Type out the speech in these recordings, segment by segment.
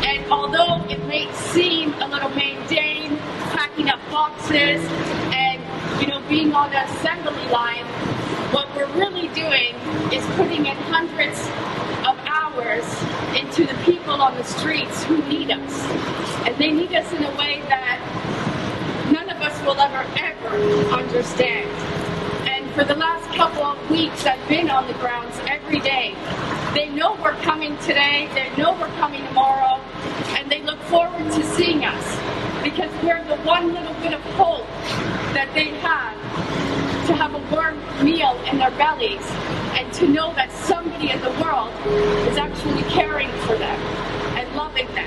And although it may seem a little mundane, packing up boxes and, being on the assembly line, what we're really doing is putting in hundreds of hours into the people on the streets who need us. And they need us in a way that none of us will ever understand. And for the last couple of weeks, I've been on the grounds every day. They know we're coming today, they know we're coming tomorrow, and they look forward to seeing us because we're the one little bit of hope that they have to have a warm meal in their bellies and to know that somebody in the world is actually caring for them and loving them.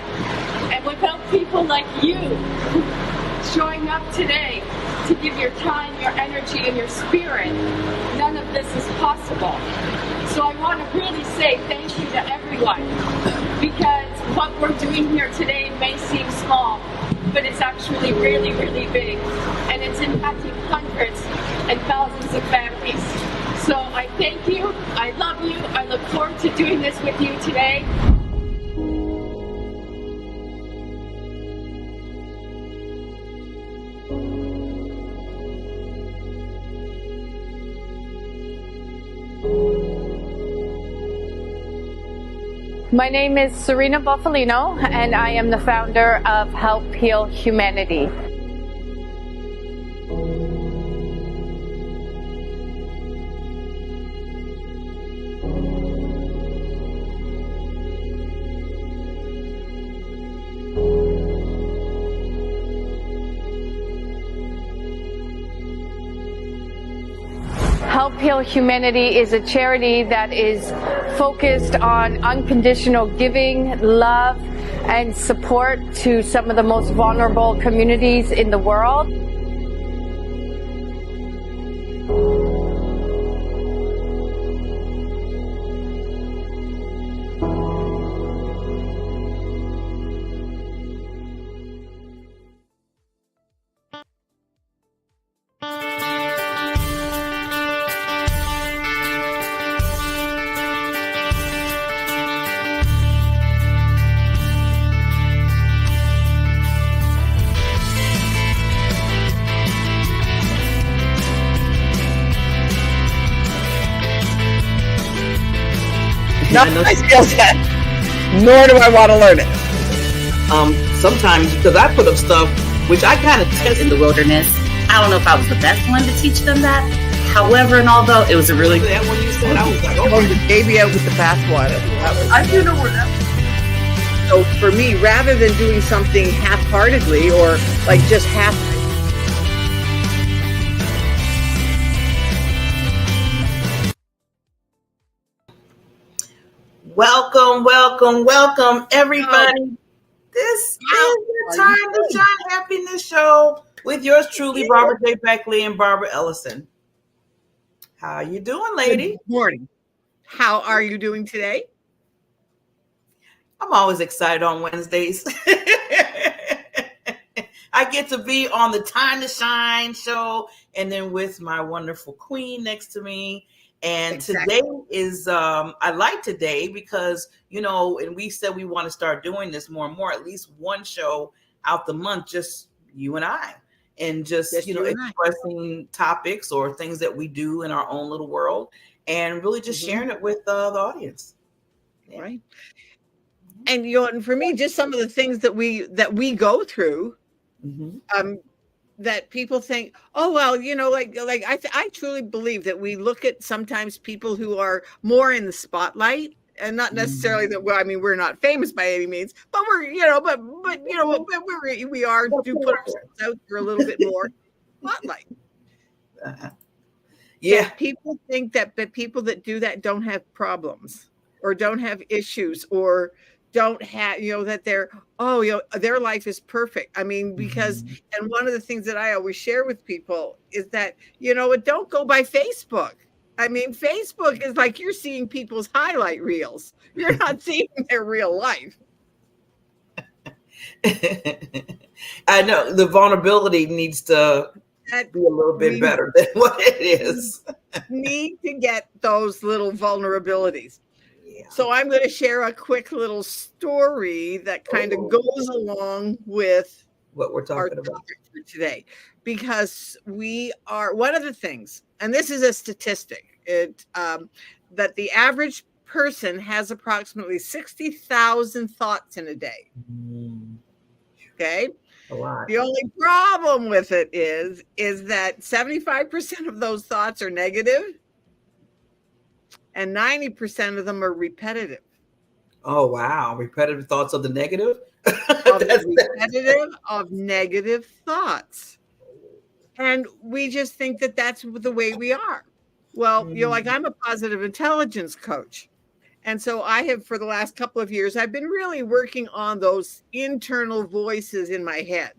And without people like you showing up today to give your time, your energy, and your spirit, none of this is possible. So I want to really say thank you to everyone, because what we're doing here today may seem small, but it's actually really, really big, and it's impacting hundreds and thousands of families. So I thank you, I love you, I look forward to doing this with you today. My name is Serena Buffalino, and I am the founder of Help Heal Humanity. Help Heal Humanity is a charity that is focused on unconditional giving, love, and support to some of the most vulnerable communities in the world. Not my skill set, nor do I want to learn it. Sometimes, because I put up stuff which I kind of test in the wilderness. I don't know if I was the best one to teach them that. However, and although it was a really that when you said, I was like, oh, the baby out with the bathwater. I do know where that. So for me, rather than doing something half-heartedly or like just half. Welcome, everybody. This is the Time to Shine Happiness Show with yours truly, Barbara J. Beckley and Barbara Ellison. How you doing, lady? Good morning. How are you doing today? I'm always excited on Wednesdays. I get to be on the Time to Shine show and then with my wonderful queen next to me. And exactly. Today is, I like today because, and we said we want to start doing this more and more, at least one show out the month, just you and I, and just, expressing topics or things that we do in our own little world and really just sharing it with the audience. Yeah. Right. And, and for me, just some of the things that we go through, that people think, oh, well, I truly believe that we look at sometimes people who are more in the spotlight, and not necessarily that, well, I mean, we're not famous by any means, but we're, we are do put ourselves out there a little bit more spotlight. Yeah. But people think that people that do that don't have problems or don't have issues or don't have, that their life is perfect. I mean, because, and one of the things that I always share with people is that, don't go by Facebook. I mean, Facebook is like you're seeing people's highlight reels. You're not seeing their real life. I know the vulnerability needs to that be a little bit we better than what it is. need to get those little vulnerabilities. Yeah. So I'm going to share a quick little story that kind of goes along with what we're our talking about topic for today, because we are, one of the things, and this is a statistic, that the average person has approximately 60,000 thoughts in a day. Okay. A lot. The only problem with it is that 75% of those thoughts are negative and 90% of them are repetitive. Oh, wow. Repetitive thoughts of the negative? Of negative thoughts. And we just think that that's the way we are. Well, like I'm a positive intelligence coach. And so I have, for the last couple of years, I've been really working on those internal voices in my head.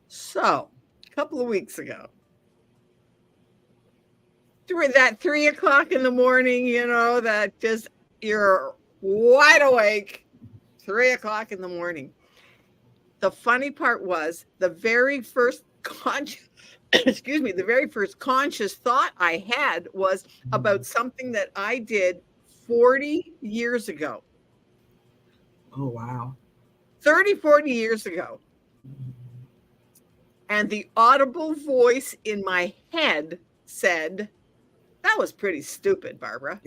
So a couple of weeks ago, that 3 o'clock in the morning, that just you're wide awake, 3 o'clock in the morning. The funny part was the very first conscious thought I had was about something that I did 40 years ago. Oh, wow. 30, 40 years ago. And the audible voice in my head said, "That was pretty stupid, Barbara."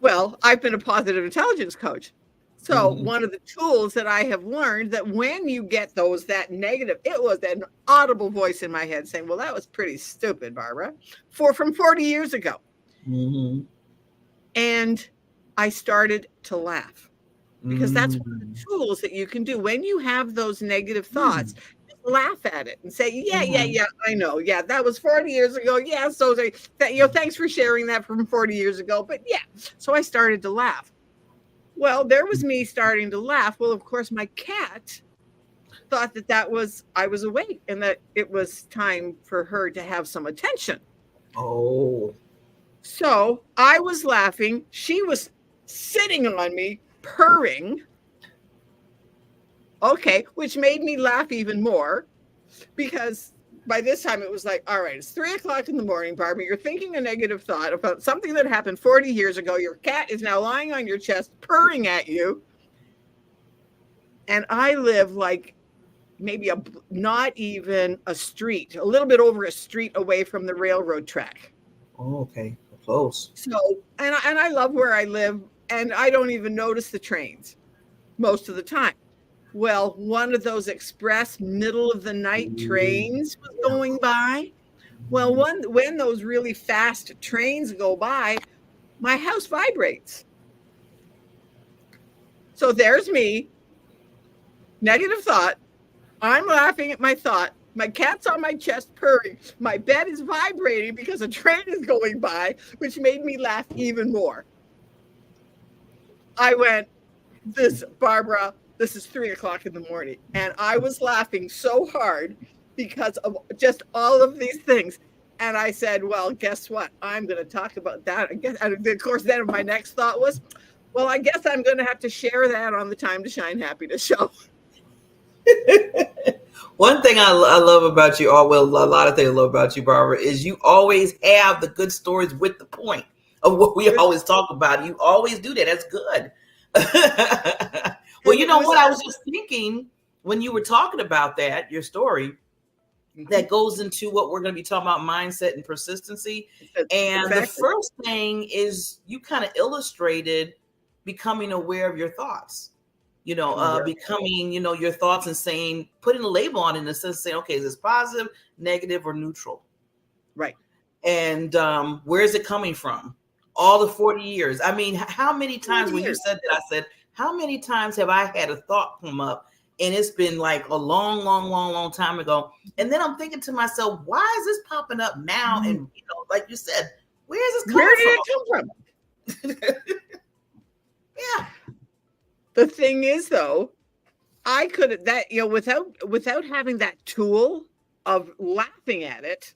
Well, I've been a positive intelligence coach. So one of the tools that I have learned, that when you get that negative, it was an audible voice in my head saying, "Well, that was pretty stupid, Barbara," from 40 years ago. And I started to laugh, because that's one of the tools that you can do when you have those negative thoughts. Just laugh at it and say, yeah, I know. Yeah, that was 40 years ago. Yeah, so thanks for sharing that from 40 years ago. But yeah, so I started to laugh. Well, there was me starting to laugh. Well, of course, my cat thought that I was awake and that it was time for her to have some attention. Oh. So I was laughing. She was sitting on me, purring. Okay, which made me laugh even more, because by this time it was like, all right, it's 3 o'clock in the morning, Barbara. You're thinking a negative thought about something that happened 40 years ago. Your cat is now lying on your chest, purring at you. And I live like maybe not even a street, a little bit over a street away from the railroad track. Oh, okay. Close. So, and I love where I live, and I don't even notice the trains most of the time. Well, one of those express middle of the night trains was going by. Well, when those really fast trains go by, my house vibrates. So there's me, negative thought. I'm laughing at my thought. My cat's on my chest purring. My bed is vibrating because a train is going by, which made me laugh even more. I went, Barbara, this is 3 o'clock in the morning. And I was laughing so hard because of just all of these things. And I said, well, guess what? I'm going to talk about that. And of course, then my next thought was, well, I guess I'm going to have to share that on the Time to Shine Happiness show. One thing I love about you, a lot of things I love about you, Barbara, is you always have the good stories with the point of what we always talk about. You always do that. That's good. Well, you know what? I was just thinking when you were talking about that, your story, that goes into what we're going to be talking about, mindset and persistency. And the first thing is you kind of illustrated becoming aware of your thoughts. Becoming, your thoughts and saying, putting a label on it in a sense, saying, okay, is this positive, negative, or neutral? Right. And where is it coming from? All the 40 years. I mean, how many times when you said that, I said, how many times have I had a thought come up and it's been like a long time ago? And then I'm thinking to myself, why is this popping up now? And, like you said, where is this coming from? Where did it come from? Yeah. The thing is, though, I could without having that tool of laughing at it,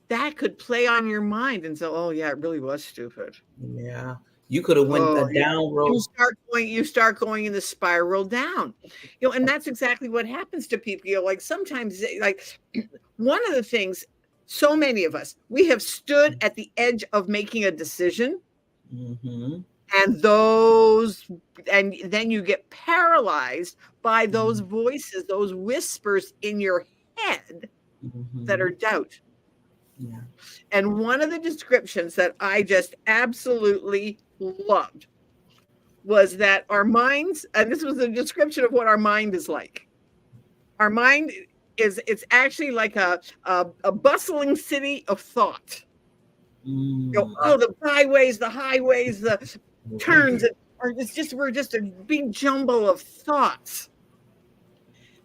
that could play on your mind and say, oh yeah, it really was stupid. Yeah. You could have went a down road. You start going in the spiral down. And that's exactly what happens to people. Like sometimes, like one of the things, so many of us, we have stood at the edge of making a decision. Mm-hmm. And then you get paralyzed by those voices, those whispers in your head that are doubt. Yeah. And one of the descriptions that I just absolutely loved was that our minds, and this was a description of what our mind is like. Our mind it's actually like a bustling city of thought. The byways, the highways, the turns, we're just a big jumble of thoughts.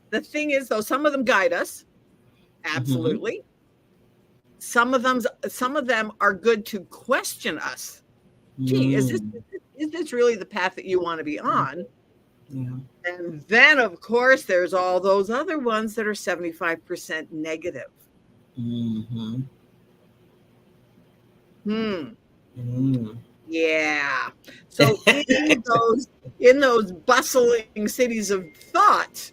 The thing is, though, some of them guide us. Absolutely. Some of them are good to question us. Gee, is this really the path that you want to be on? Yeah. And then, of course, there's all those other ones that are 75% negative. Yeah. So in those bustling cities of thought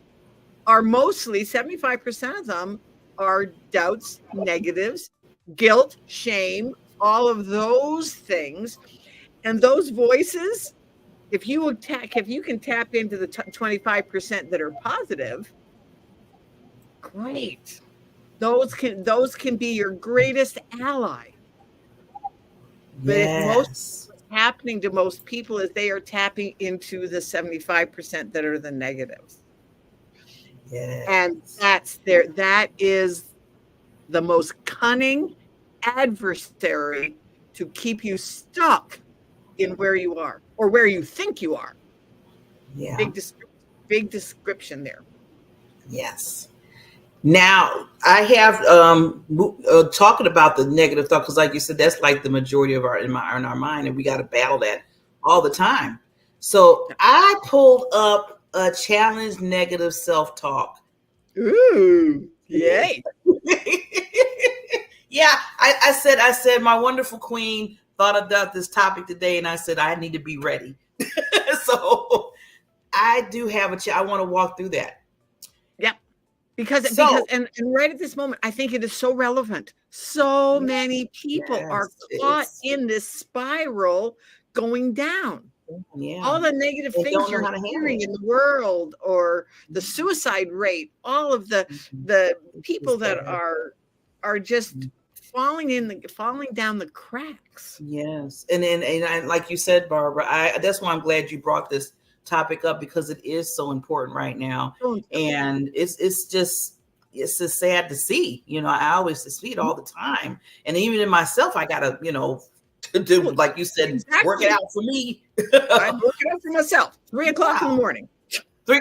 are mostly 75% of them are doubts, negatives, guilt, shame, all of those things. And those voices, if you can tap into the 25% that are positive, great. Those can be your greatest ally. But what's happening to most people is they are tapping into the 75% that are the negatives. Yes. And that is the most cunning adversary to keep you stuck in where you are or where you think you are. Yeah. Big description there. Yes. Now I have talking about the negative thought, because like you said, that's like the majority of in our mind, and we got to battle that all the time. So I pulled up a challenge negative self-talk. Ooh, yay. Yeah, I said my wonderful queen thought about this topic today, and I said I need to be ready. So I do have I want to walk through that. Yep. Because and right at this moment, I think it is so relevant. So many people are caught in this spiral going down. Yeah. All the negative things you're hearing in the world, or the suicide rate, all of the people that are just falling down the cracks. Yes. And like you said, Barbara, that's why I'm glad you brought this topic up, because it is so important right now. And it's just sad to see. I always see it all the time. And even in myself, I gotta, to do, like you said, work it out for me. I'm working out for myself. 3:00 in the morning. 3.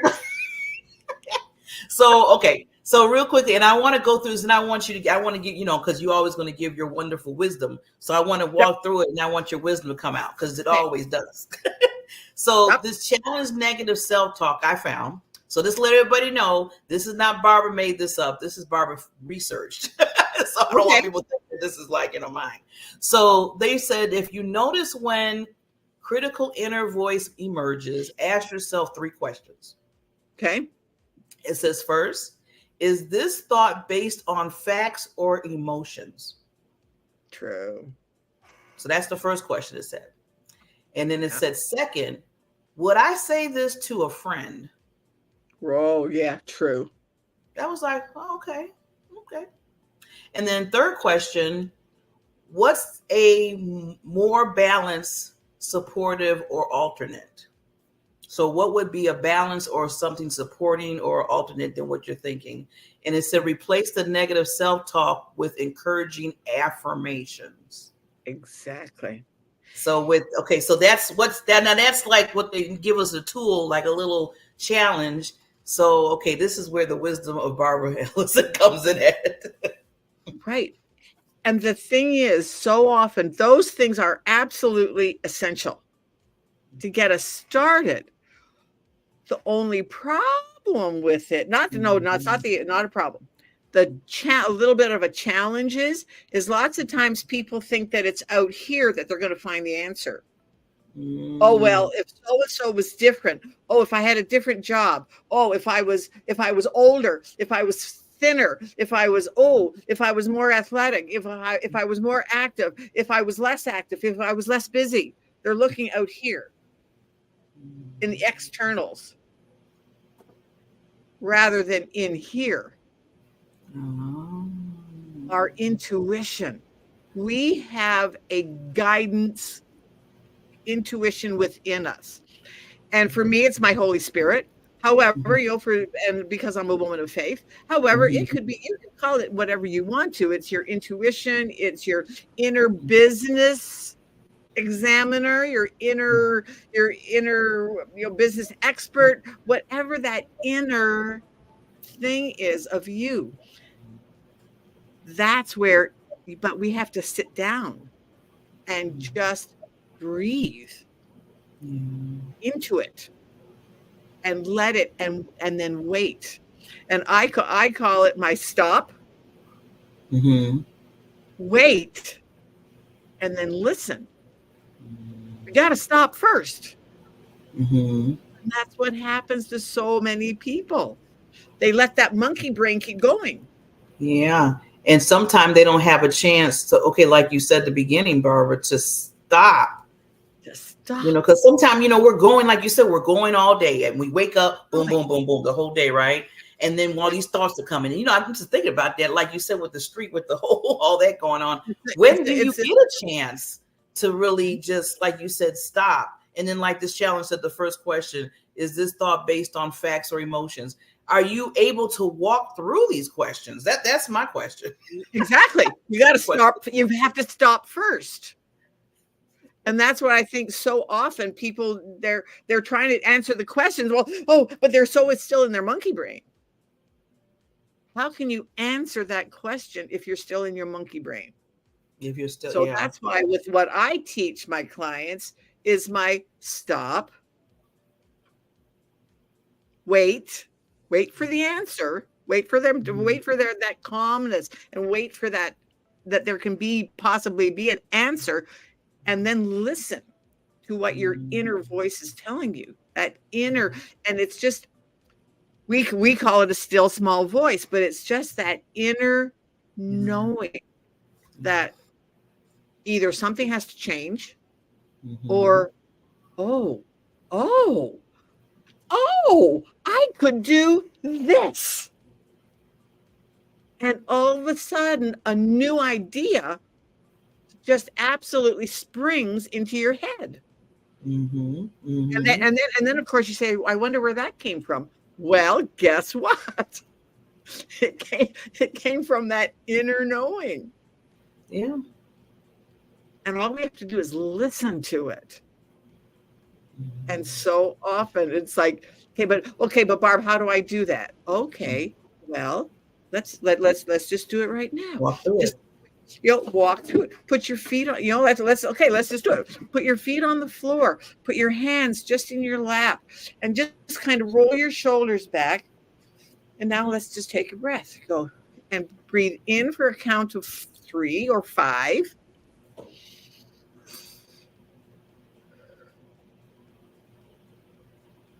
So, okay. So real quickly, and I want to go through this, and I want to give, because you're always going to give your wonderful wisdom. So I want to walk through it, and I want your wisdom to come out, because it always does. So this challenge negative self-talk I found. So just let everybody know, this is not Barbara made this up. This is Barbara researched. So I don't want people to think that this is like mine. So they said, if you notice when critical inner voice emerges, ask yourself 3 questions. Okay. It says, first, is this thought based on facts or emotions? True. So that's the first question it said. And then it said, second, would I say this to a friend? Oh, yeah, true. That was like, oh, okay. And then third question, what's a more balanced, supportive, or alternate? So what would be a balance or something supporting or alternate than what you're thinking? And it said, replace the negative self-talk with encouraging affirmations. Exactly. So so that's now that's like what they give us a tool, like a little challenge. So, this is where the wisdom of Barbara Ellison comes in at. Right. And the thing is, so often those things are absolutely essential to get us started. The only problem with it, not a problem. A little bit of a challenge is lots of times people think that it's out here that they're going to find the answer. Oh, well, if so-and-so was different. Oh, if I had a different job. Oh, if I was older, if I was thinner, if I was more athletic, if I was more active, if I was less active, if I was less busy. They're looking out here in the externals rather than in here. Our intuition. We have a guidance intuition within us. And for me, it's my Holy Spirit. However, and because I'm a woman of faith, however, it could be, you can call it whatever you want to. It's your intuition, it's your inner business examiner, your inner business expert, whatever that inner thing is of you. That's where, but we have to sit down and just breathe into it and let it, and then wait. And I call it my stop, wait, and then listen. You got to stop first. And that's what happens to so many people. They let that monkey brain keep going. Yeah. And sometimes they don't have a chance to, like you said at the beginning, Barbara, to stop. Because sometimes, we're going, like you said, we're going all day and we wake up, boom, boom, boom, boom, the whole day, right? And then while these thoughts are coming, I'm just thinking about that, like you said, with the street, with the whole, all that going on. When do you get a chance to really just, like you said, stop? And then like this challenge said, the first question, is this thought based on facts or emotions? Are you able to walk through these questions? That's my question. Exactly. You got to stop. You have to stop first. And that's what I think so often people, they're trying to answer the questions. Well, but it's still in their monkey brain. How can you answer that question if you're still in your monkey brain? If you're still, so that's why with what I teach my clients is my stop, wait for the answer, wait for them to wait for that calmness, and wait for that there can possibly be an answer. And then listen to what your inner voice is telling you. That inner, and it's just, we call it a still small voice, but it's just that inner knowing that either something has to change, or I could do this. And all of a sudden, a new idea just absolutely springs into your head. And then of course you say, I wonder where that came from. Well, guess what? It came from that inner knowing. Yeah. And all we have to do is listen to it. And so often it's like, okay, but Barb, how do I do that? Okay, well, let's just do it right now. Walk through it. Walk through it. Put your feet on, let's just do it. Put your feet on the floor. Put your hands just in your lap and just kind of roll your shoulders back. And now let's just take a breath. Go and breathe in for a count of 3 or 5.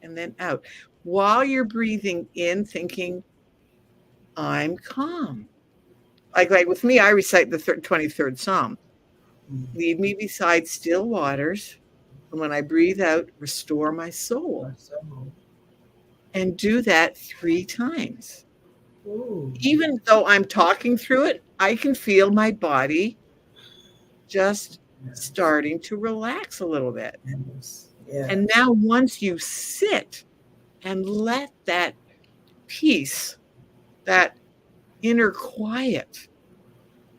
And then out. While you're breathing in, thinking, I'm calm. Like with me, I recite the 23rd Psalm. Lead me beside still waters. And when I breathe out, restore my soul. And do that 3 times. Ooh. Even though I'm talking through it, I can feel my body just starting to relax a little bit. Yeah. And now once you sit and let that peace, that inner quiet,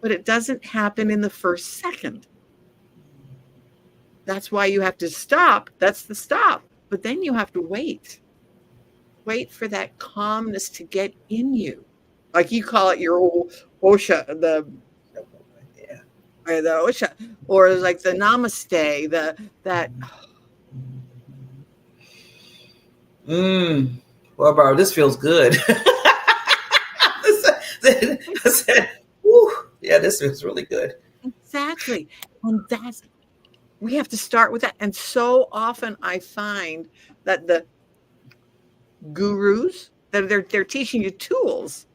but it doesn't happen in the first second. That's why you have to stop. That's the stop. But then you have to wait. Wait for that calmness to get in you. Like you call it your Osha, the Osha, or like the Namaste, that. Well, Barbara, this feels good. I said, whew, yeah, this feels really good. Exactly. And We have to start with that. And so often I find that the gurus, that they're teaching you tools.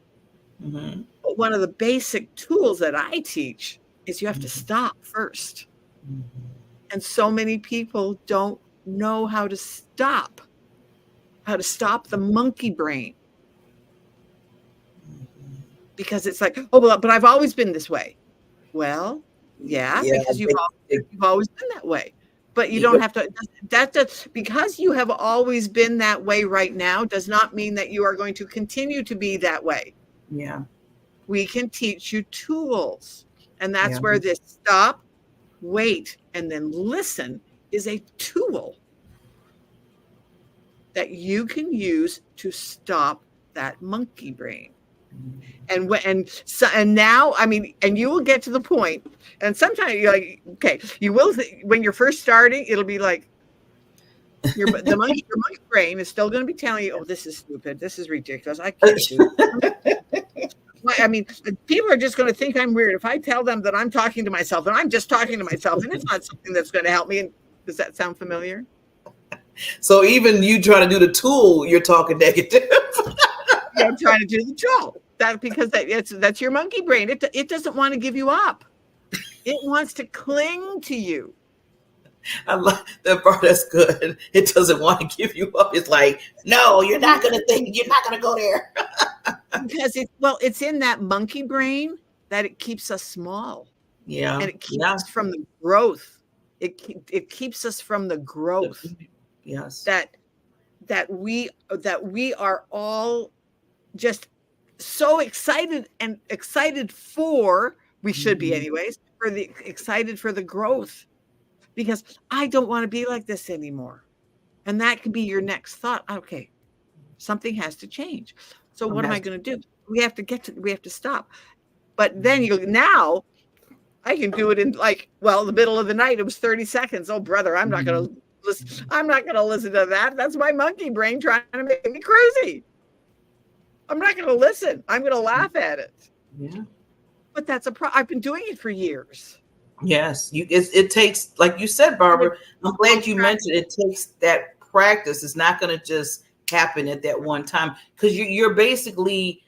Mm-hmm. But one of the basic tools that I teach is you have to stop first. Mm-hmm. And so many people don't know how to stop the monkey brain. Because it's like, oh, well, but I've always been this way. Well, yeah, because you've always been that way. But you don't have to, because you have always been that way right now does not mean that you are going to continue to be that way. Yeah. We can teach you tools. And that's where this stop, wait, and then listen is a tool that you can use to stop that monkey brain. And now, I mean, and you will get to the point, and sometimes you're like, okay, you will, when you're first starting, it'll be like, your monkey brain is still going to be telling you, oh, this is stupid, this is ridiculous, I can't do it. I mean, people are just going to think I'm weird if I tell them that I'm talking to myself, and I'm just talking to myself, and it's not something that's going to help me. And does that sound familiar? So even you trying to do the tool, you're talking negative. I'm trying to do the tool. Because that's your monkey brain. It doesn't want to give you up. It wants to cling to you. I love that part. That's good. It doesn't want to give you up. It's like, no, you're not going to think. You're not going to go there. Because it's in that monkey brain that it keeps us small. Yeah, and it keeps us from the growth. It keeps us from the growth. Yes, that we are all just so excited for, we should be anyways, excited for the growth, because I don't want to be like this anymore. And that could be your next thought. Okay, something has to change. So what am I going to do? We have to stop. But then now I can do it in the middle of the night. It was 30 seconds. Oh, brother, I'm not going to listen. I'm not going to listen to that. That's my monkey brain trying to make me crazy. I'm not going to listen. I'm going to laugh at it. Yeah. But that's I've been doing it for years. Yes. It takes, like you said, Barbara, I'm glad you mentioned it takes that practice. It's not going to just happen at that one time, because you're basically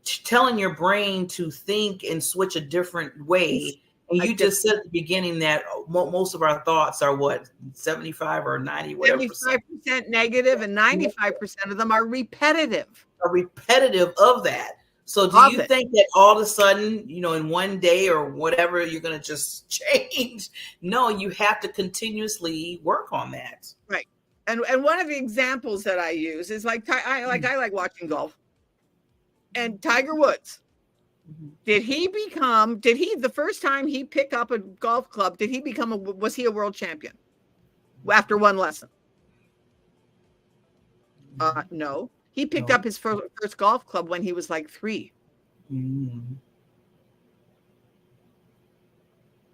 telling your brain to think and switch a different way. And you just said at the beginning that most of our thoughts are 75 or 90, whatever. 75% negative, and 95% of them are repetitive. Of that. So do you think that all of a sudden, in one day or whatever, you're going to just change? No, you have to continuously work on that. Right. And one of the examples that I use is I like watching golf. And Tiger Woods, the first time he picked up a golf club, was he a world champion after one lesson? No. He picked up his first golf club when he was like 3. Mm-hmm.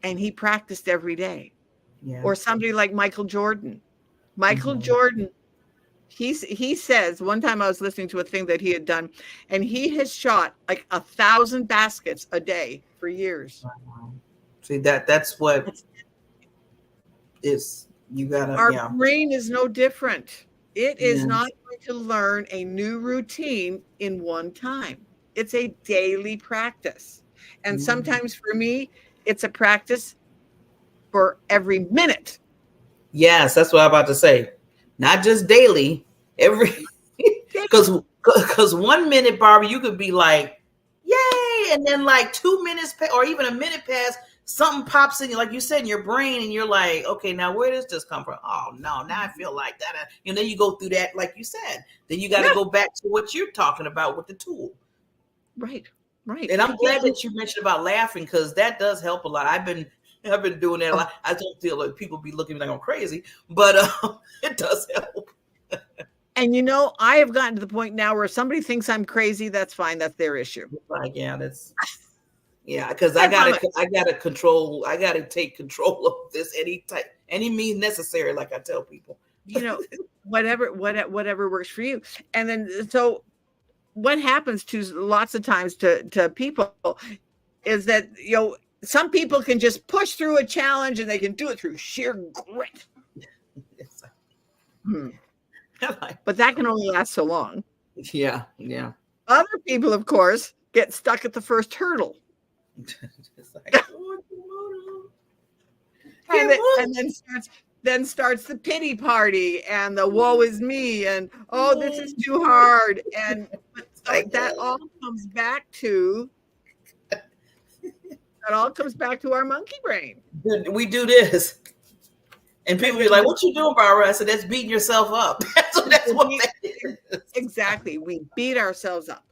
And he practiced every day. Yeah. Or somebody like Michael Jordan. Jordan, he says, one time I was listening to a thing that he had done, and he has shot like 1,000 baskets a day for years. Wow. See, that's what is, you gotta, our brain is no different. It is not going to learn a new routine in one time. It's a daily practice. And sometimes for me, it's a practice for every minute. Yes, that's what I'm about to say. Not just daily, because 1 minute, Barbara, you could be like, yay, and then like 2 minutes or even a minute pass, something pops in, like you said, in your brain, and you're like, okay, now where does this come from? Oh no, now I feel like that. And then you go through that, like you said. Then you got to go back to what you're talking about with the tool. Right. And I'm glad that you mentioned about laughing, because that does help a lot. I've been doing that a lot. I don't feel like people be looking at me like I'm crazy, but it does help. And I have gotten to the point now where if somebody thinks I'm crazy, that's fine. That's their issue. Like, because I gotta control. I gotta take control of this any means necessary. Like I tell people, whatever works for you. And then so what happens to lots of times to people is that some people can just push through a challenge and they can do it through sheer grit. But that can only last so long. Yeah, yeah. Other people, of course, get stuck at the first hurdle. and then starts the pity party and the woe is me and oh, this is too hard. And that all comes back to our monkey brain. We do this. And people be like, what you doing, Barbara? I said, that's beating yourself up. That's what that is. Exactly. We beat ourselves up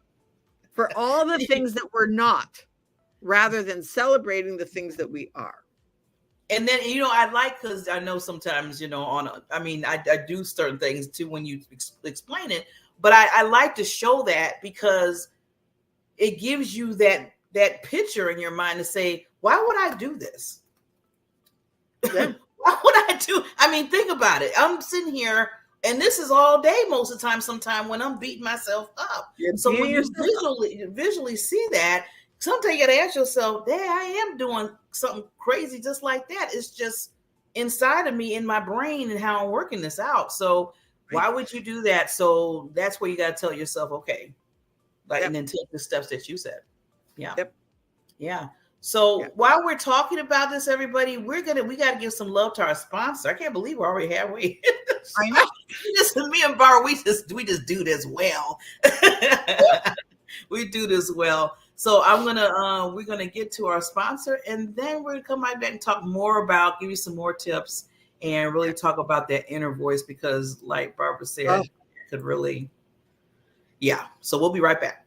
for all the things that we're not, rather than celebrating the things that we are. And then, I like, because I know sometimes, I do certain things too when you explain it, but I like to show that because it gives you that picture in your mind to say, why would I do this? Yeah. Why would I do? I mean, think about it. I'm sitting here, and this is all day most of the time. Sometime when I'm beating myself up. So when you visually see that, sometimes you got to ask yourself, "Dad, I am doing something crazy just like that. It's just inside of me, in my brain, and how I'm working this out." So why would you do that? So that's where you got to tell yourself, "Okay," and then take the steps that you said. Yeah. Yep. Yeah. So while we're talking about this, everybody, we got to give some love to our sponsor. I can't believe we're already halfway. I know. Me and Bar, we just do this well. We do this well. So we're gonna get to our sponsor, and then we're gonna come right back and talk more about, give you some more tips, and really talk about that inner voice, because, like Barbara said, it could really, So we'll be right back.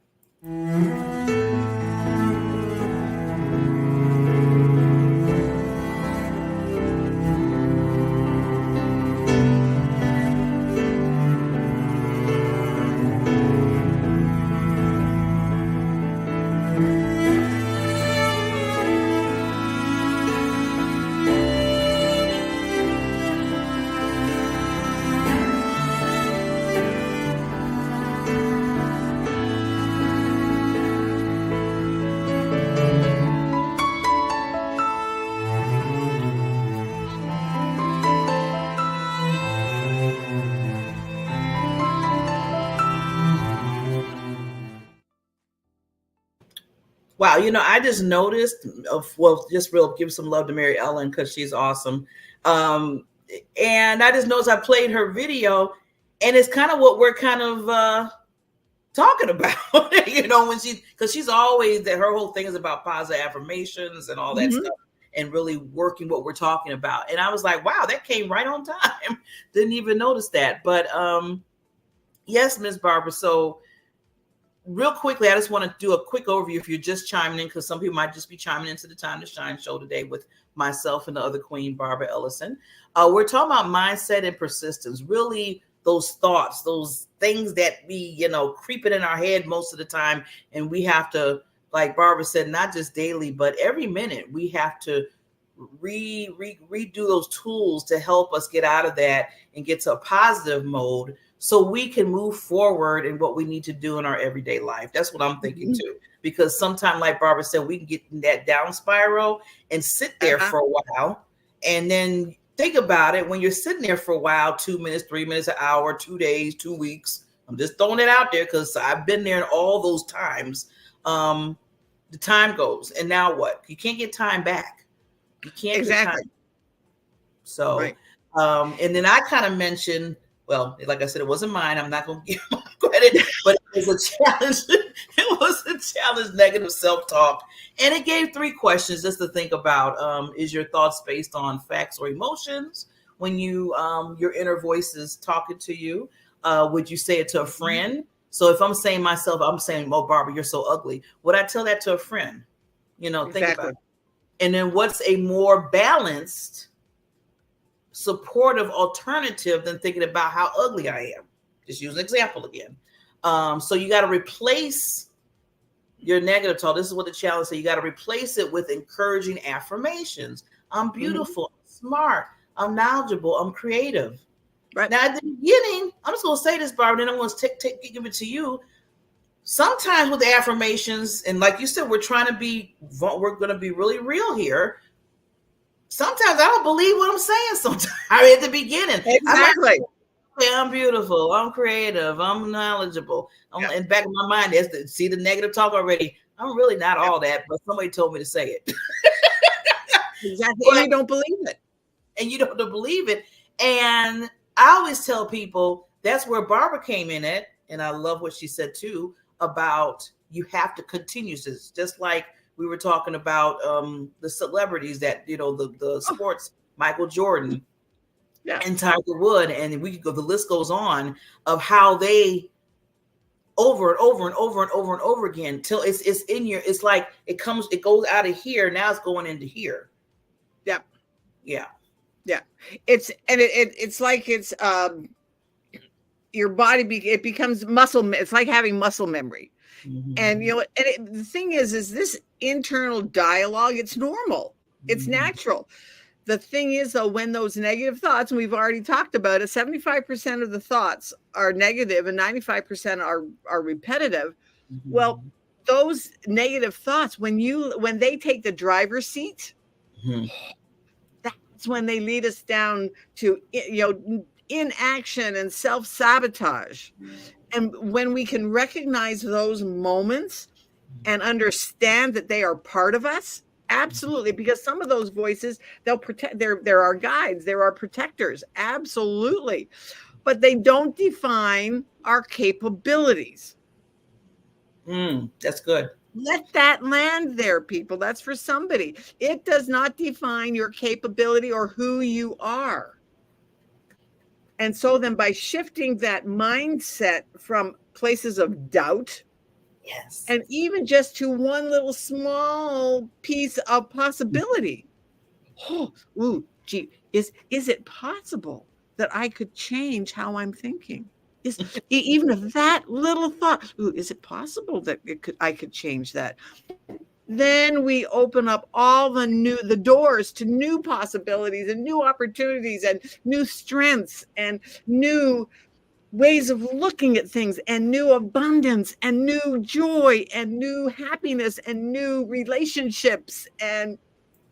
Wow, I just noticed, give some love to Mary Ellen, because she's awesome. And I just noticed I played her video, and it's kind of what we're kind of talking about, because she's always, that her whole thing is about positive affirmations and all that stuff, and really working what we're talking about. And I was like, wow, that came right on time. Didn't even notice that. But yes, Ms. Barbara. So real quickly, I just want to do a quick overview if you're just chiming in, because some people might just be chiming into the Time to Shine show today with myself and the other queen, Barbara Ellison. We're talking about mindset and persistence, really those thoughts, those things that be, creeping in our head most of the time. And we have to, like Barbara said, not just daily, but every minute, we have to redo those tools to help us get out of that and get to a positive mode, so we can move forward in what we need to do in our everyday life. That's what I'm thinking too. Because sometimes, like Barbara said, we can get in that down spiral and sit there for a while. And then think about it, when you're sitting there for a while, 2 minutes, 3 minutes, an hour, 2 days, 2 weeks. I'm just throwing it out there because I've been there in all those times. The time goes. And now what? You can't get time back. You can't get time. So, and then I kind of mentioned, well, like I said, it wasn't mine. I'm not going to give my credit, but it was a challenge. It was a challenge, negative self-talk. And it gave 3 questions just to think about. Is your thoughts based on facts or emotions? When your inner voice is talking to you, would you say it to a friend? So if I'm saying myself, I'm saying, oh, Barbara, you're so ugly. Would I tell that to a friend? Think about it. And then what's a more balanced, supportive alternative than thinking about how ugly I am? Just use an example again. So you got to replace your negative talk. This is what the challenge says. You got to replace it with encouraging affirmations. I'm beautiful, I'm smart, I'm knowledgeable, I'm creative. Right now, at the beginning, I'm just going to say this, Barbara, then I'm going to give it to you. sometimes with the affirmations, and like you said, we're going to be really real here. Sometimes I don't believe what I'm saying. Sometimes at the beginning, exactly. I'm beautiful. I'm creative. I'm knowledgeable. In the back of my mind, see the negative talk already. I'm really not all that, but somebody told me to say it. Exactly. And you don't believe it. And you don't believe it. And I always tell people that's where Barbara came in at. And I love what she said too about you have to continue this. Just like we were talking about the celebrities that, the sports, Michael Jordan and Tiger Woods, and the list goes on of how they over and over and over and over and over again till it's in your, it's like it goes out of here, now it's going into here. Yeah. It's like it's your body it becomes muscle. It's like having muscle memory. Mm-hmm. And the thing is this internal dialogue, it's normal. It's natural. The thing is, though, when those negative thoughts, and we've already talked about it, 75% of the thoughts are negative and 95% are repetitive. Mm-hmm. Well, those negative thoughts, when they take the driver's seat, mm-hmm. that's when they lead us down to inaction and self-sabotage. And when we can recognize those moments and understand that they are part of us, absolutely, because some of those voices, they'll protect, they're our guides, they're our protectors, absolutely. But they don't define our capabilities. That's good. Let that land there, people. That's for somebody. It does not define your capability or who you are. And so then by shifting that mindset from places of doubt, yes, and even just to one little small piece of possibility. Gee, is it possible that I could change how I'm thinking? Even if that little thought, is it possible that I could change that? Then we open up all the doors to new possibilities and new opportunities and new strengths and new ways of looking at things and new abundance and new joy and new happiness and new relationships and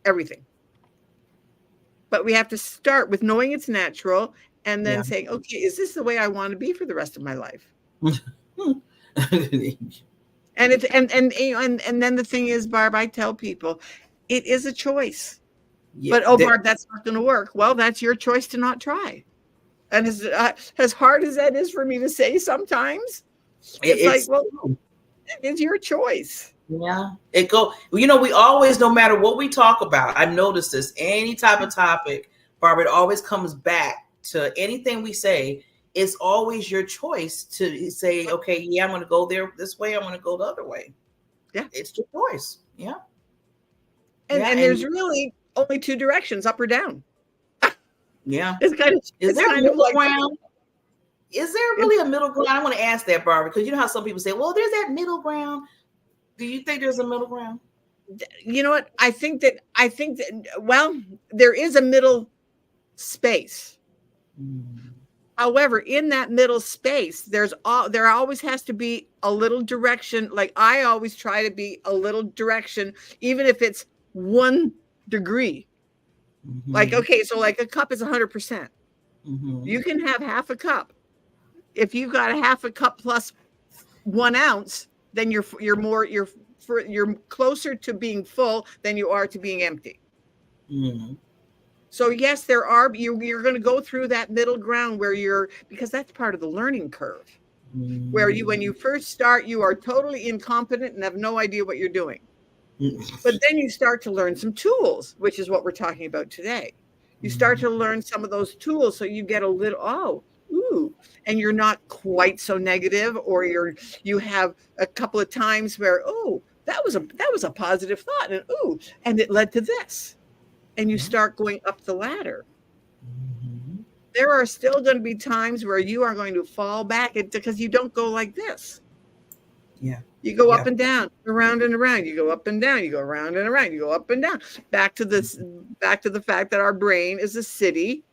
everything. But we have to start with knowing it's natural and then saying, okay, is this the way I want to be for the rest of my life? And then the thing is, Barb, I tell people, it is a choice. Yeah, but Barb, that's not going to work. Well, that's your choice to not try. And as hard as that is for me to say sometimes, it's like, well, it's your choice. Yeah. We always, no matter what we talk about, I've noticed this, any type of topic, Barbara, it always comes back to anything we say. It's always your choice to say, okay, yeah, I'm going to go there this way. I'm going to go the other way. Yeah. It's your choice. Yeah. And there's really only two directions, up or down. Yeah. Is there a middle ground? Is there really a middle ground? I want to ask that, Barbara, because you know how some people say, well, there's that middle ground. Do you think there's a middle ground? You know what? I think that well, there is a middle space. However, in that middle space, there always has to be a little direction. Like I always try to be a little direction, even if it's 1 degree. Mm-hmm. Like, okay, so like a cup is 100%. Mm-hmm. You can have half a cup. If you've got a half a cup plus 1 ounce, then you're closer to being full than you are to being empty. Mm-hmm. So yes, you're going to go through that middle ground because that's part of the learning curve. Mm-hmm. Where when you first start, you are totally incompetent and have no idea what you're doing. But then you start to learn some tools, which is what we're talking about today. You start to learn some of those tools, so you get a little, and you're not quite so negative, or you have a couple of times where, that was a positive thought, and it led to this, and you start going up the ladder. Mm-hmm. There are still going to be times where you are going to fall back because you don't go like this. Yeah. You go up and down, around and around. You go up and down. You go around and around. You go up and down. Back to the fact that our brain is a city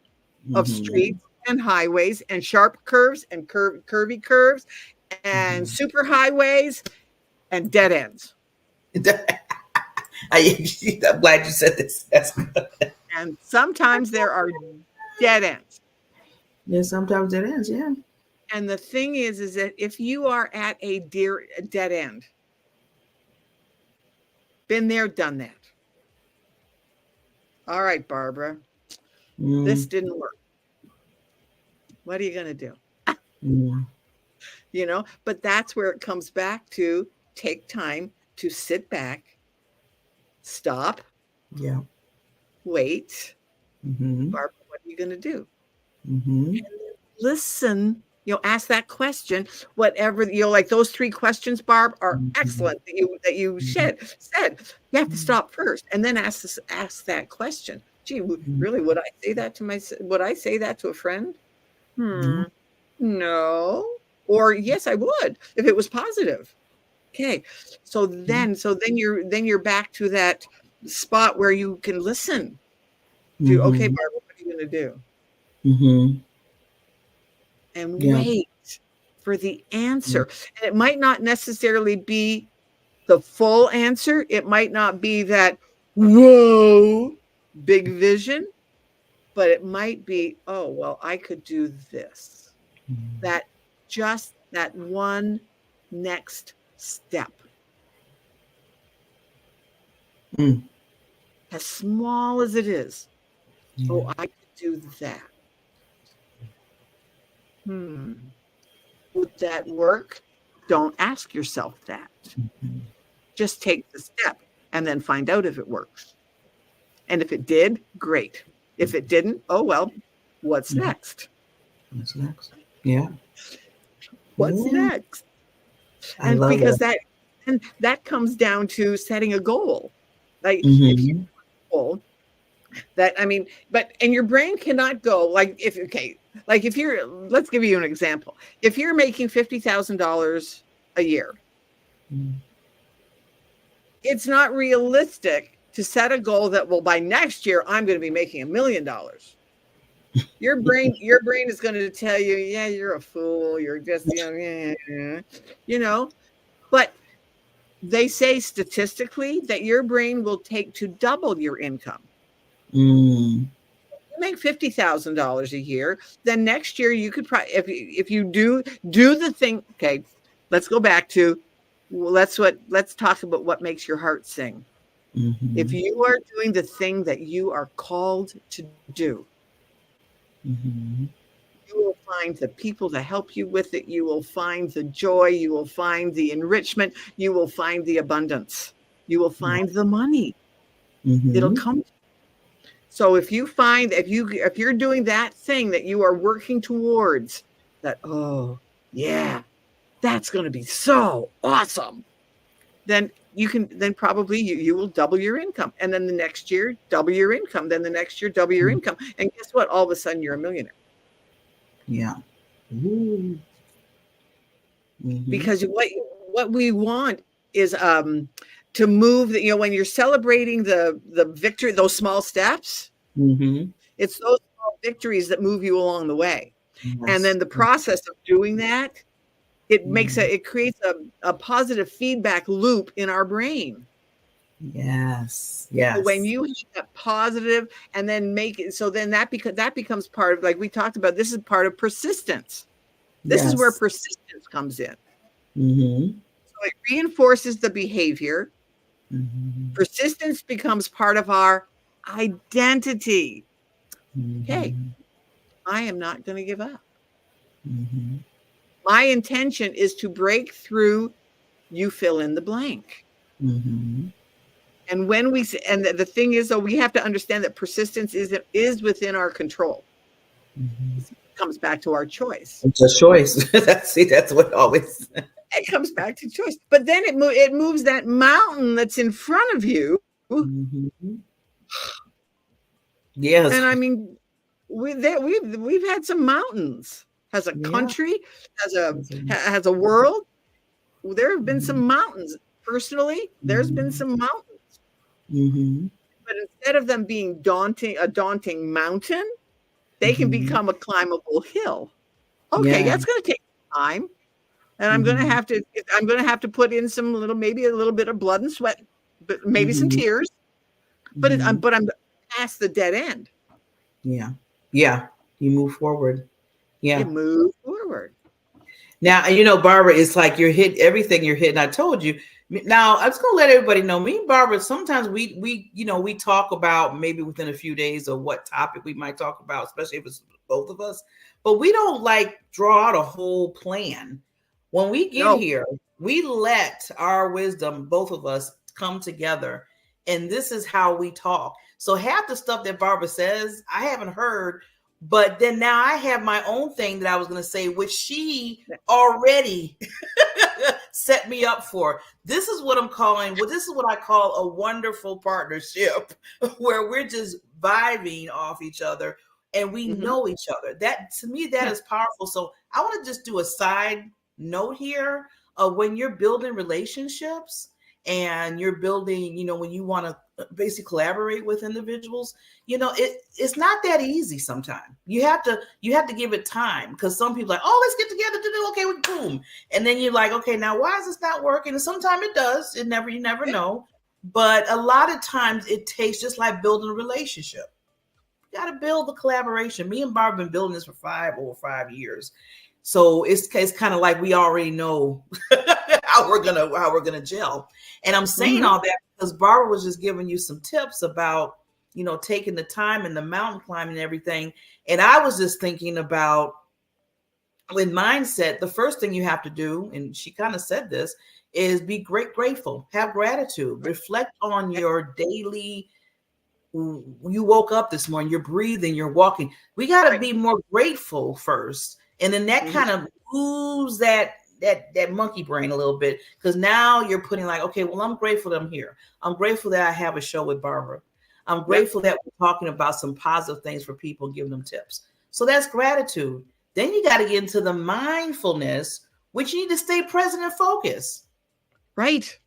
of streets and highways and sharp curves and curvy curves and super highways and dead ends. I'm glad you said this. That's good. And sometimes there are dead ends. Yeah, sometimes it is. Yeah. And the thing is that if you are at a dead end, been there, done that. All right, Barbara, this didn't work. What are you going to do? You know, but that's where it comes back to take time to sit back, stop, wait. Barbara, what are you going to do? And listen, you know, ask that question, whatever, you know, like those 3 questions, Barb, are excellent that you said. You have to stop first and then ask that question. Gee, really, would I say that to a friend? No. Or yes, I would if it was positive. Okay. So then you're back to that spot where you can listen to, okay, Barbara, what are you going to do? And wait for the answer. And it might not necessarily be the full answer. It might not be that, whoa, big vision, but it might be, oh, well, I could do this. That one next step. As small as it is. Oh, I could do that. Would that work? Don't ask yourself that. Just take the step and then find out if it works. And if it did, great. If it didn't, oh, well, what's next? What's next? Yeah. What's next? And because that comes down to setting a goal. Like if you have a goal that, I mean, and your brain cannot go like if you're, let's give you an example. If you're making $50,000 a year, it's not realistic to set a goal that, well, by next year, I'm going to be making $1 million. Your brain is going to tell you, yeah, you're a fool. You're just, you know, but they say statistically that your brain will take to double your income. You make $50,000 a year, then next year you could probably, if you do the thing. Okay, let's go back to, let's talk about what makes your heart sing. If you are doing the thing that you are called to do, you will find the people to help you with it. You will find the joy. You will find the enrichment. You will find the abundance. You will find the money. It'll come. So if you find, if you're doing that thing that you are working towards, that, oh yeah, that's going to be so awesome, then probably you will double your income. And then the next year, double your income. Then the next year, double your income. And guess what? All of a sudden you're a millionaire. Yeah. Because what we want is to move, you know, when you're celebrating the victory, those small steps, it's those small victories that move you along the way. And then the process of doing that, it creates a positive feedback loop in our brain. Yes. So when you have that positive and then make it, so then that becomes part of, like we talked about, this is part of persistence. This is where persistence comes in. So it reinforces the behavior. Persistence becomes part of our identity. Okay, I am not going to give up. My intention is to break through, you fill in the blank. And when the thing is, though, we have to understand that persistence is within our control. It comes back to our choice. It's a choice. That's what always. It comes back to choice. But then it moves that mountain that's in front of you. Yes. And I mean, we've had some mountains. As a country, as a world, there have been some mountains. Personally, there's been some mountains. But instead of them being a daunting mountain, they can become a climbable hill. Okay, that's going to take time. And I'm going to have to put in maybe a little bit of blood and sweat, but maybe some tears. But I'm past the dead end. Yeah. You move forward. Yeah. You move forward. Now, Barbara, it's like you're hitting everything you're hitting. I told you. Now, I'm just going to let everybody know, me and Barbara, sometimes we talk about maybe within a few days of what topic we might talk about, especially if it's both of us. But we don't draw out a whole plan. When we get here, we let our wisdom, both of us, come together. And this is how we talk. So half the stuff that Barbara says, I haven't heard. But then now I have my own thing that I was going to say, which she already set me up for. This is what this is what I call a wonderful partnership, where we're just vibing off each other and we know each other. That, to me, that is powerful. So I want to just do a side note here of when you're building relationships and you're building, when you want to basically collaborate with individuals, it's not that easy sometimes. You have to give it time, because some people are like, oh, let's get together to do, okay, boom. And then you're like, okay, now why is this not working? And sometimes it does. You never know. But a lot of times it takes, just like building a relationship. You got to build the collaboration. Me and Barb have been building this for over 5 years. So it's kind of like we already know how we're gonna gel. And I'm saying all that because Barbara was just giving you some tips about, taking the time and the mountain climbing and everything. And I was just thinking about, with mindset, the first thing you have to do, and she kind of said this, is be grateful, have gratitude, reflect on your daily. You woke up this morning, you're breathing, you're walking. We got to be more grateful first. And then that kind of moves that monkey brain a little bit, because now you're putting okay, well, I'm grateful that I'm here. I'm grateful that I have a show with Barbara. I'm grateful that we're talking about some positive things for people, giving them tips. So that's gratitude. Then you got to get into the mindfulness, which you need to stay present and focused. Right.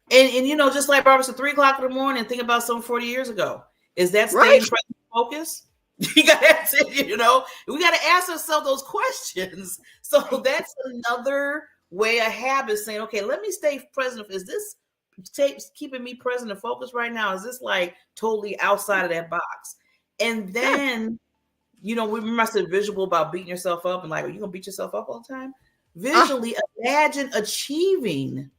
And just like Barbara said, 3:00 in the morning, think about something 40 years ago. Is that staying present and focused? You got to ask it, we got to ask ourselves those questions. So that's another way, a habit, saying, okay, let me stay present. Is this keeping me present and focused right now? Is this totally outside of that box? And then, we remember I said visual about beating yourself up, and are you going to beat yourself up all the time? Visually imagine achieving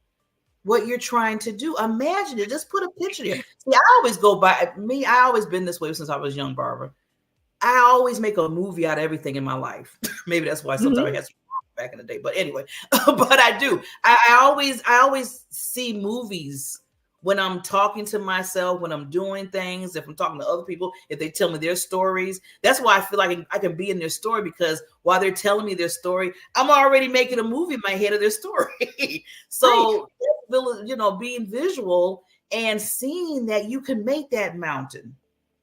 what you're trying to do. Imagine it. Just put a picture there. See, I always go by me. I always been this way since I was young, Barbara. I always make a movie out of everything in my life. Maybe that's why sometimes I had some back in the day. But anyway, but I do. I always see movies when I'm talking to myself, when I'm doing things, if I'm talking to other people, if they tell me their stories. That's why I feel like I can be in their story, because while they're telling me their story, I'm already making a movie in my head of their story. So, being visual and seeing that you can make that mountain.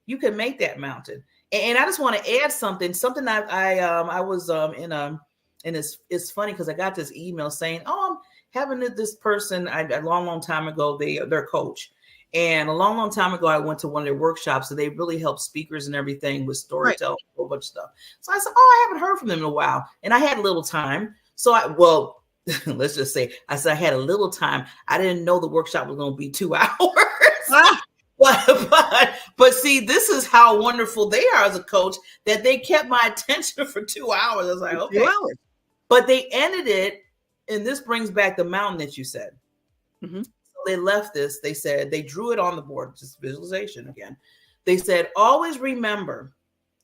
You can make that mountain. And I just want to add something I was and it's funny because I got this email saying, oh, I'm having this person a long time ago, their coach. And a long time ago, I went to one of their workshops, and they really help speakers and everything with storytelling, a whole bunch of stuff. So I said, oh, I haven't heard from them in a while. And I had a little time. So let's just say, I said I had a little time. I didn't know the workshop was going to be 2 hours. But see, this is how wonderful they are as a coach, that they kept my attention for 2 hours. I was like, okay. But they ended it, and this brings back the mountain that you said. So they left this. They said, they drew it on the board, just visualization again. They said, always remember,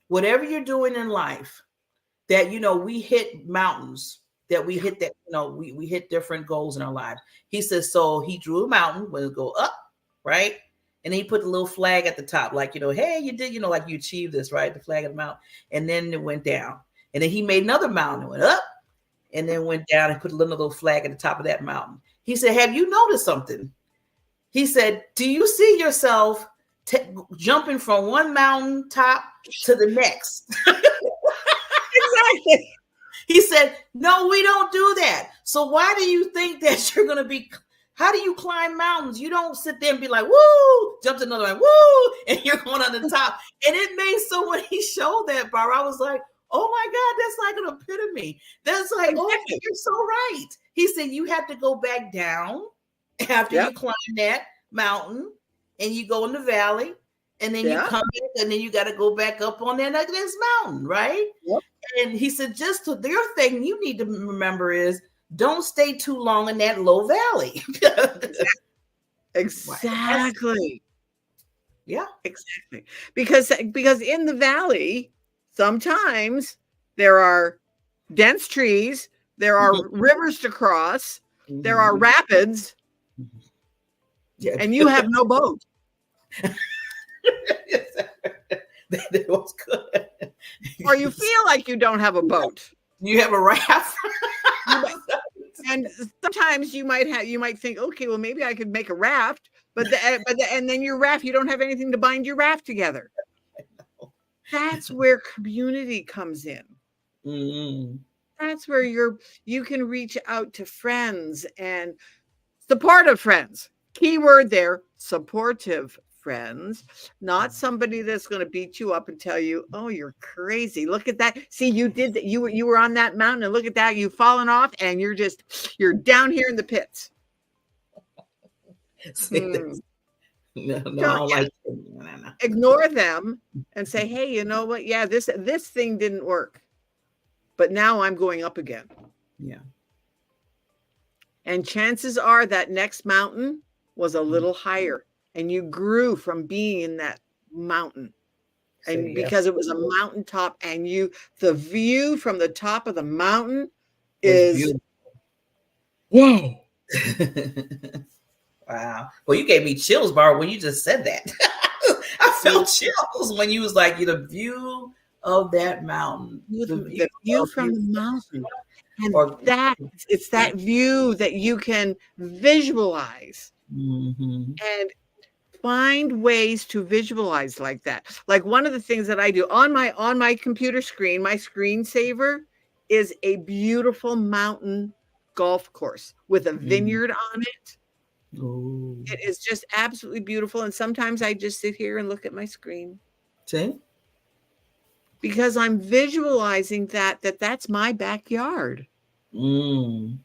whatever you're doing in life, that, we hit mountains, that we hit that, we hit different goals in our lives. He says, so he drew a mountain when it go up, right? And he put a little flag at the top, hey, you did, you achieved this, right? The flag of the mountain. And then it went down. And then he made another mountain. It went up and then went down and put a little flag at the top of that mountain. He said, have you noticed something? He said, do you see yourself jumping from one mountain top to the next? Exactly. He said, no, we don't do that. So why do you think that you're going to be... How do you climb mountains? You don't sit there and be like, woo, jump to another one, woo, and you're going on the top. And it made, so when he showed that, Barbara, I was like, Oh my God, that's like an epitome. That's like, Exactly. oh, you're so right. He said you have to go back down after you climb that mountain, and you go in the valley, and then you come back, and then you got to go back up on that next mountain, right? Yep. And he said, just the other thing you need to remember is don't stay too long in that low valley. Exactly. Yeah, exactly. Because in the valley, sometimes there are dense trees, there are rivers to cross, there are rapids, and you have no boat. That was good. Or you feel like you don't have a boat. You have a raft. And sometimes you might think, okay, well, maybe I could make a raft, and then your raft, you don't have anything to bind your raft together. That's where community comes in. Mm-hmm. That's where you can reach out to friends and supportive friends. Keyword there, supportive friends, not somebody that's going to beat you up and tell you, oh, you're crazy. Look at that. See, you did that. You were on that mountain, and look at that. You've fallen off, and you're down here in the pits. No. Ignore them and say, hey, you know what? Yeah, this thing didn't work, but now I'm going up again. Yeah. And chances are that next mountain was a little higher, and you grew from being in that mountain. And because it was a mountaintop, and the view from the top of the mountain is whoa. Wow. Well, you gave me chills, Barbara, when you just said that. I felt chills when you was like, the view of that mountain. The view from the mountain. And it's that view that you can visualize. Mm-hmm. And find ways to visualize like that. Like one of the things that I do on my computer screen, my screensaver is a beautiful mountain golf course with a vineyard on it. Ooh. It is just absolutely beautiful. And sometimes I just sit here and look at my screen. See? Because I'm visualizing that's my backyard. Mm.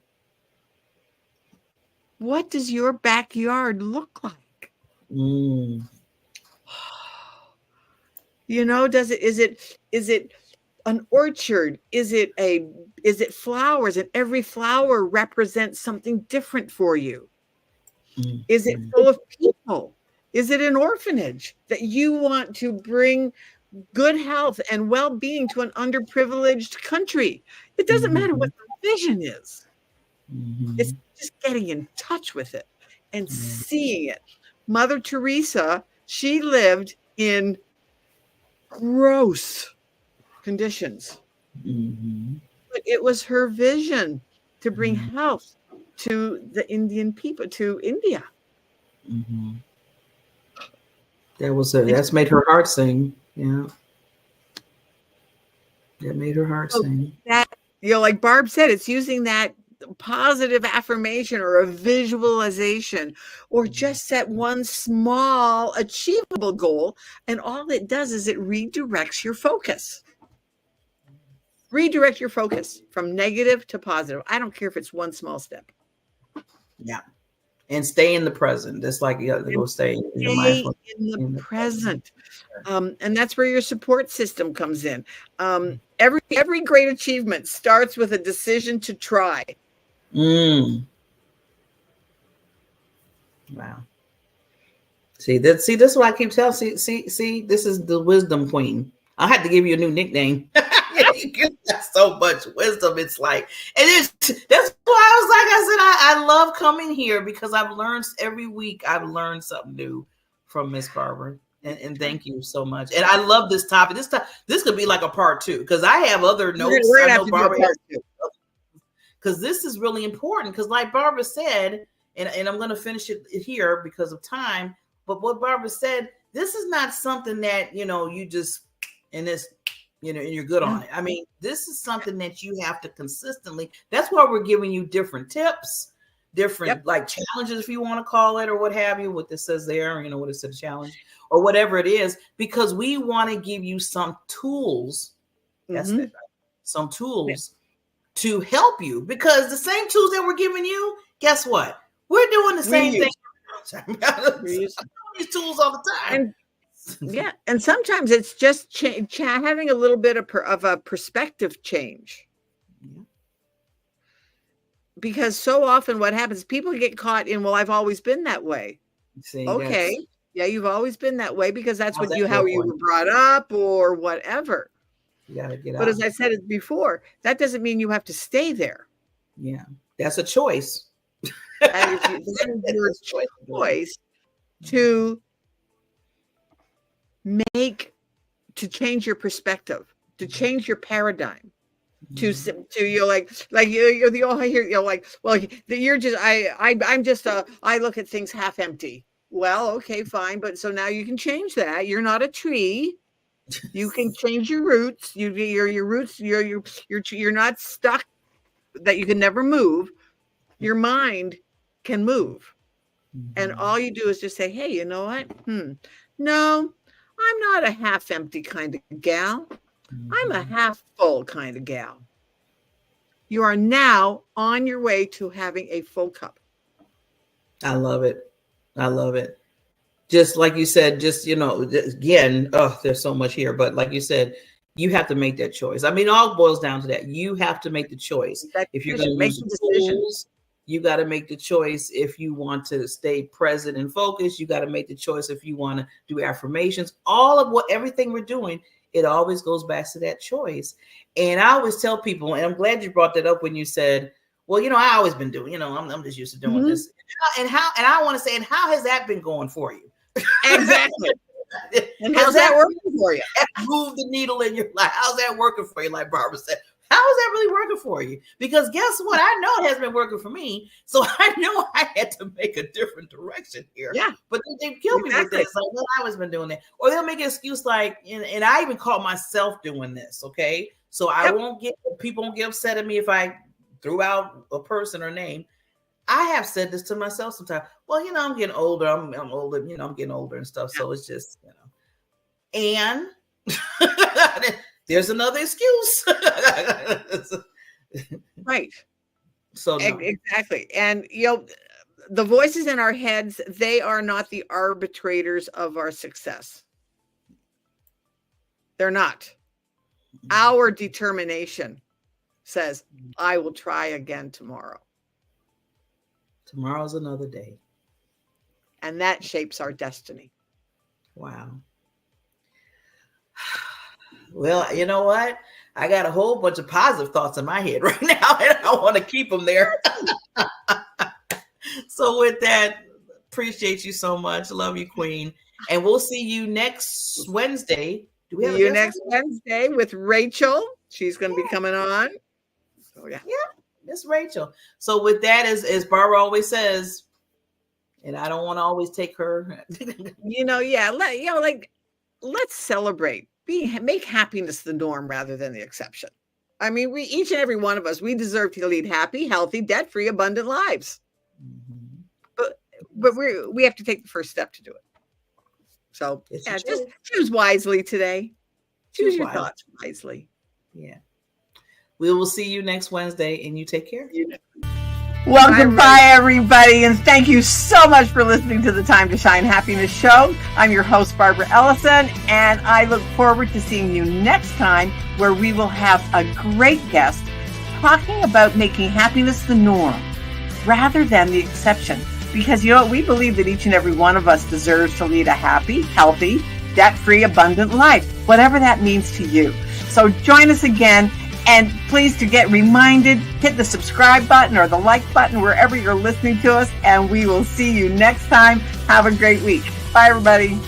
What does your backyard look like? Mm. Is it an orchard? Is it flowers, and every flower represents something different for you? Mm. Is it full of people? Is it an orphanage that you want to bring good health and well-being to an underprivileged country? It doesn't matter what the vision is. Mm-hmm. It's just getting in touch with it and seeing it. Mother Teresa, she lived in gross conditions. Mm-hmm. But it was her vision to bring health to the Indian people, to India. Mm-hmm. That's made her heart sing. Yeah. That made her heart sing. That, like Barb said, it's using that positive affirmation or a visualization, or just set one small achievable goal, and all it does is it redirects your focus. Redirect your focus from negative to positive. I don't care if it's one small step. Yeah. And stay in the present. That's like you have to go stay in your mind. In the present. And that's where your support system comes in. Every great achievement starts with a decision to try. Wow. See, this is what I keep telling. See, this is the wisdom queen. I had to give you a new nickname. You got so much wisdom. It's like, that's why I love coming here, because I've learned every week. I've learned something new from Miss Barbara. And thank you so much. And I love this topic. This could be like a part 2, because I have other notes. We're gonna have to do a part 2. Because this is really important. Because like Barbara said, and I'm going to finish it here because of time. But what Barbara said, this is not something that, you just, and this, and you're good on it. I mean, this is something that you have to consistently. That's why we're giving you different tips, different like challenges, if you want to call it, or what have you, what this says there, what it says, challenge or whatever it is, because we want to give you some tools That's it. Some tools to help you, because the same tools that we're giving you, guess what? We're doing the same thing. We use these tools all the time. And sometimes it's just having a little bit of a perspective change. Because so often what happens, people get caught in, well, I've always been that way. See, okay. Yeah, you've always been that way because that's how you were brought up or whatever. You gotta get out. But as I said it before, that doesn't mean you have to stay there. Yeah, that's a choice. And it's your choice to change your perspective, to change your paradigm. To you're like you're the all here, you're like, well, you're just I look at things half empty. Well, okay, fine, but so now you can change that. You're not a tree. You can change your roots. Your roots. You're not stuck that you can never move. Your mind can move, and all you do is just say, hey, you know what? No, I'm not a half empty kind of gal. I'm a half full kind of gal. You are now on your way to having a full cup. I love it. I love it. Just like you said, again, there's so much here, but like you said, you have to make that choice. I mean, it all boils down to that. You have to make the choice. If you're going to make the decisions, you got to make the choice. If you want to stay present and focused, you got to make the choice. If you want to do affirmations, everything we're doing, it always goes back to that choice. And I always tell people, and I'm glad you brought that up when you said, well, I always been doing, I'm just used to doing this. And I want to say, and how has that been going for you? Exactly. And how's that working for you? Move the needle in your life. How's that working for you? Like Barbara said, how is that really working for you? Because guess what? I know it has been working for me. So I know I had to make a different direction here. Yeah. But they kill me with this. Like, well, I've always been doing that. Or they'll make an excuse like, and I even caught myself doing this. Okay. So people won't get upset at me if I threw out a person or name. I have said this to myself sometimes. Well, I'm getting older. I'm older. I'm getting older and stuff. So it's just, and there's another excuse. Right. So exactly. And the voices in our heads, they are not the arbitrators of our success. They're not. Our determination says, I will try again tomorrow. Tomorrow's another day. And that shapes our destiny. Wow. Well, you know what? I got a whole bunch of positive thoughts in my head right now, and I want to keep them there. So with that, appreciate you so much. Love you, Queen. And we'll see you next Wednesday. Do we have you next Wednesday with Rachel? She's going to be coming on. So yeah. Miss Rachel. So with that, as Barbara always says, and I don't want to always take her. Let's celebrate. Make happiness the norm rather than the exception. I mean, each and every one of us, we deserve to lead happy, healthy, debt-free, abundant lives. But we have to take the first step to do it. So just choose wisely today. Choose your thoughts wisely. Yeah. We will see you next Wednesday, and you take care. Welcome by everybody, and thank you so much for listening to the Time to Shine Happiness Show. I'm your host, Barbara Ellison, and I look forward to seeing you next time, where we will have a great guest talking about making happiness the norm rather than the exception. Because we believe that each and every one of us deserves to lead a happy, healthy, debt-free, abundant life, whatever that means to you. So join us again. And please, to get reminded, hit the subscribe button or the like button wherever you're listening to us. And we will see you next time. Have a great week. Bye, everybody.